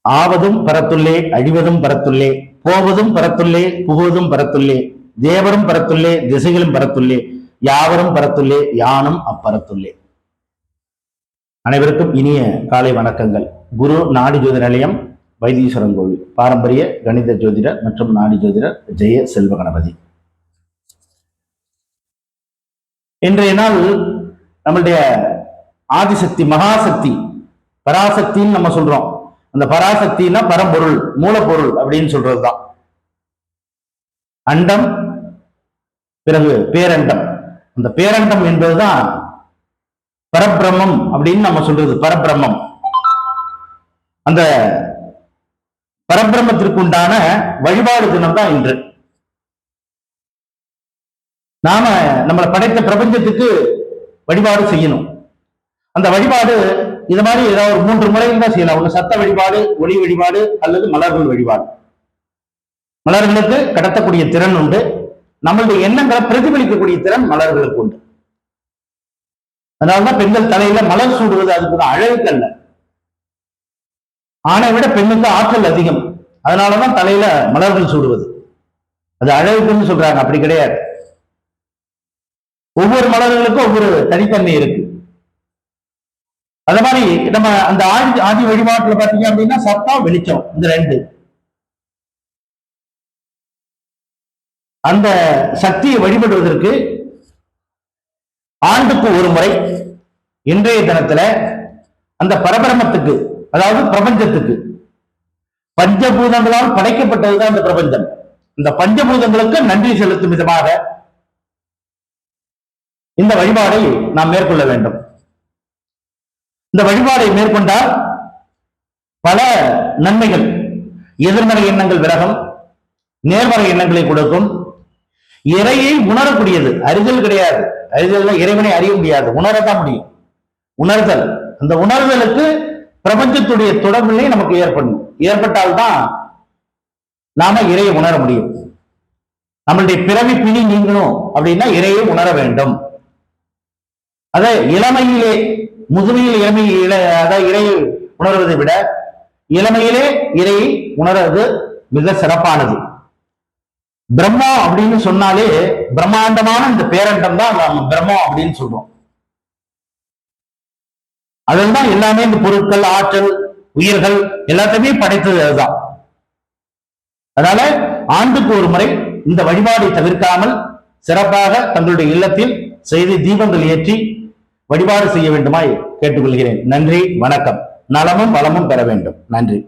ஆவதும் பரத்துள்ளே, அழிவதும் பரத்துள்ளே, போவதும் பரத்துள்ளே, புகுவதும் பரத்துள்ளே, தேவரும் பரத்துள்ளே, திசைகளும் பரத்துள்ளே, யாவரும் பரத்துள்ளே, யானும் அப்பரத்துள்ளே. அனைவருக்கும் இனிய காலை வணக்கங்கள். குரு நாடி ஜோதிட நிலையம், வைத்தீஸ்வரன் கோவில், பாரம்பரிய கணித ஜோதிடர் மற்றும் நாடி ஜோதிடர் ஜெய செல்வ கணபதி. இன்றைய நாள் நம்மளுடைய ஆதிசக்தி, மகாசக்தி, பராசக்தின்னு நம்ம சொல்றோம். அந்த பராசக்தினா பரம்பொருள், மூலப்பொருள் அப்படின்னு சொல்றதுதான். அண்டம், பிறகு பேரண்டம். அந்த பேரண்டம் என்பதுதான் பரபிரம்மம் அப்படின்னு நம்ம சொல்றது. பரபிரம்மம், அந்த பரபிரம்மத்திற்கு உண்டான வழிபாடு தினம் தான் இன்று. நாம நம்மளை படைத்த பிரபஞ்சத்துக்கு வழிபாடு செய்யணும். அந்த வழிபாடு இது மாதிரி ஏதாவது ஒரு 3 முறையில் தான் செய்யலாம். ஒண்ணு சத்த வழிபாடு, ஒளி வழிபாடு, அல்லது மலர்கள் வழிபாடு. மலர்களுக்கு கடத்தக்கூடிய திறன் உண்டு. நம்மளுடைய எண்ணங்களை பிரதிபலிக்கக்கூடிய திறன் மலர்களுக்கு உண்டு. அதனாலதான் பெண்கள் தலையில மலர் சூடுவது அதுக்கு தான், அழகுக்கு அல்ல. ஆணை விட பெண்ணுக்கு ஆற்றல் அதிகம். அதனாலதான் தலையில மலர்கள் சூடுவது. அது அழகுக்குன்னு சொல்றாங்க, அப்படி கிடையாது. ஒவ்வொரு மலர்களுக்கும் ஒவ்வொரு தனித்தன்மை இருக்கு. அத மாதிரி நம்ம அந்த ஆதி வழிபாட்டுல பாத்தீங்க அப்படின்னா சத்தம், வெளிச்சம், இந்த 2. அந்த சக்தியை வழிபடுவதற்கு ஆண்டுக்கு ஒரு முறை இன்றைய தினத்துல அந்த பரபிரமத்துக்கு, அதாவது பிரபஞ்சத்துக்கு, பஞ்சபூதங்களால் படைக்கப்பட்டதுதான் அந்த பிரபஞ்சம். இந்த பஞ்சபூதங்களுக்கு நன்றி செலுத்தும் விதமாக இந்த வழிபாடை நாம் மேற்கொள்ள வேண்டும். இந்த வழிபாடை மேற்கொண்டால் பல நன்மைகள். எதிர்மறை எண்ணங்கள் விலகும், நேர்மறை எண்ணங்களை கொடுக்கும். இறையை உணரக்கூடியது, அறிதல் கிடையாது. அறிதல் இறைவனை அறிய முடியாது, உணரதான் முடியும். உணர்தல், அந்த உணர்தலுக்கு பிரபஞ்சத்துடைய தொடர்பினை நமக்கு ஏற்படணும். ஏற்பட்டால்தான் நாம இறையை உணர முடியும். நம்மளுடைய பிறவி பிணி நீங்கணும் அப்படின்னா இறையை உணர வேண்டும். அதை இளமையிலே, முதுமையில் இளமையில அதாவது இறையை உணர்வதை விட இளமையிலே இறையை உணர்வது மிக சிறப்பானது. பிரம்மா அப்படின்னு சொன்னாலே பிரம்மாண்டமான இந்த பேரண்டம் தான் நம்ம பிரம்மம் அப்படின்னு சொல்றோம். அதில் தான் எல்லாமே, இந்த பொருட்கள், ஆற்றல், உயிர்கள் எல்லாத்தையுமே படைத்தது அதுதான். அதனால ஆண்டுக்கு ஒரு முறை இந்த வழிபாடை தவிர்க்காமல் சிறப்பாக தங்களுடைய இல்லத்தில் செய்து தீபங்கள் ஏற்றி வழிபாடு செய்ய வேண்டுமாய் கேட்டுக்கொள்கிறேன். நன்றி, வணக்கம். நலமும் வளமும் பெற வேண்டும். நன்றி.